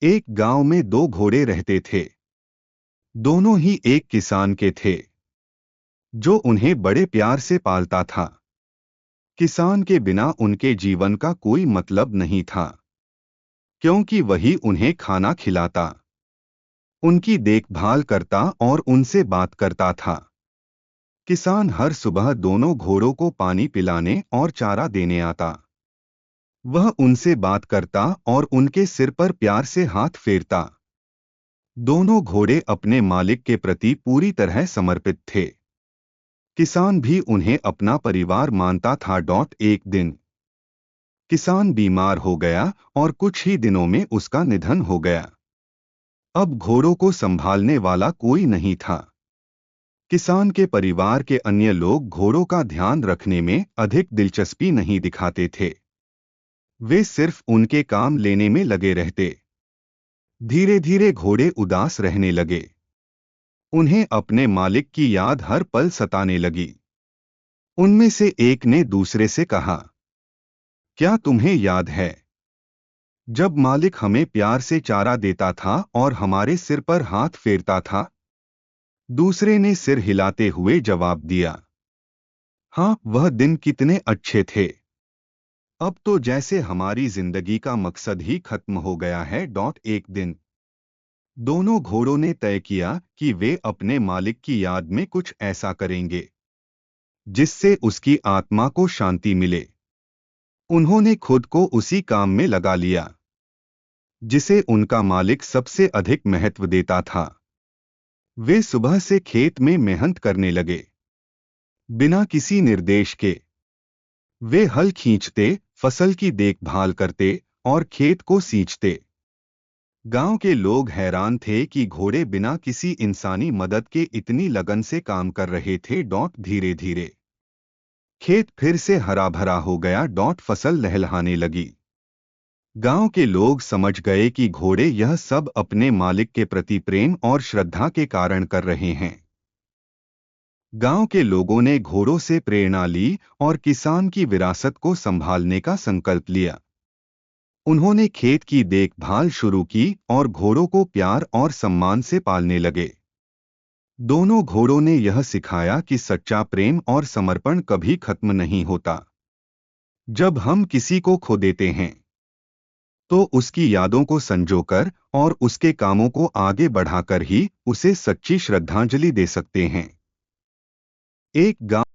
एक गांव में दो घोड़े रहते थे। दोनों ही एक किसान के थे, जो उन्हें बड़े प्यार से पालता था। किसान के बिना उनके जीवन का कोई मतलब नहीं था, क्योंकि वही उन्हें खाना खिलाता, उनकी देखभाल करता और उनसे बात करता था। किसान हर सुबह दोनों घोड़ों को पानी पिलाने और चारा देने आता। वह उनसे बात करता और उनके सिर पर प्यार से हाथ फेरता। दोनों घोड़े अपने मालिक के प्रति पूरी तरह समर्पित थे। किसान भी उन्हें अपना परिवार मानता था। एक दिन किसान बीमार हो गया और कुछ ही दिनों में उसका निधन हो गया। अब घोड़ों को संभालने वाला कोई नहीं था। किसान के परिवार के अन्य लोग घोड़ों का ध्यान रखने में अधिक दिलचस्पी नहीं दिखाते थे। वे सिर्फ उनके काम लेने में लगे रहते। धीरे धीरे घोड़े उदास रहने लगे। उन्हें अपने मालिक की याद हर पल सताने लगी। उनमें से एक ने दूसरे से कहा, क्या तुम्हें याद है जब मालिक हमें प्यार से चारा देता था और हमारे सिर पर हाथ फेरता था? दूसरे ने सिर हिलाते हुए जवाब दिया, हाँ, वह दिन कितने अच्छे थे। अब तो जैसे हमारी जिंदगी का मकसद ही खत्म हो गया है। एक दिन दोनों घोड़ों ने तय किया कि वे अपने मालिक की याद में कुछ ऐसा करेंगे जिससे उसकी आत्मा को शांति मिले। उन्होंने खुद को उसी काम में लगा लिया जिसे उनका मालिक सबसे अधिक महत्व देता था। वे सुबह से खेत में मेहनत करने लगे, बिना किसी निर्देश के। वे हल खींचते, फसल की देखभाल करते और खेत को सींचते। गांव के लोग हैरान थे कि घोड़े बिना किसी इंसानी मदद के इतनी लगन से काम कर रहे थे। धीरे धीरे खेत फिर से हरा भरा हो गया। फसल लहलहाने लगी। गांव के लोग समझ गए कि घोड़े यह सब अपने मालिक के प्रति प्रेम और श्रद्धा के कारण कर रहे हैं। गांव के लोगों ने घोड़ों से प्रेरणा ली और किसान की विरासत को संभालने का संकल्प लिया। उन्होंने खेत की देखभाल शुरू की और घोड़ों को प्यार और सम्मान से पालने लगे। दोनों घोड़ों ने यह सिखाया कि सच्चा प्रेम और समर्पण कभी खत्म नहीं होता। जब हम किसी को खो देते हैं तो उसकी यादों को संजोकर और उसके कामों को आगे बढ़ाकर ही उसे सच्ची श्रद्धांजलि दे सकते हैं। एक गांव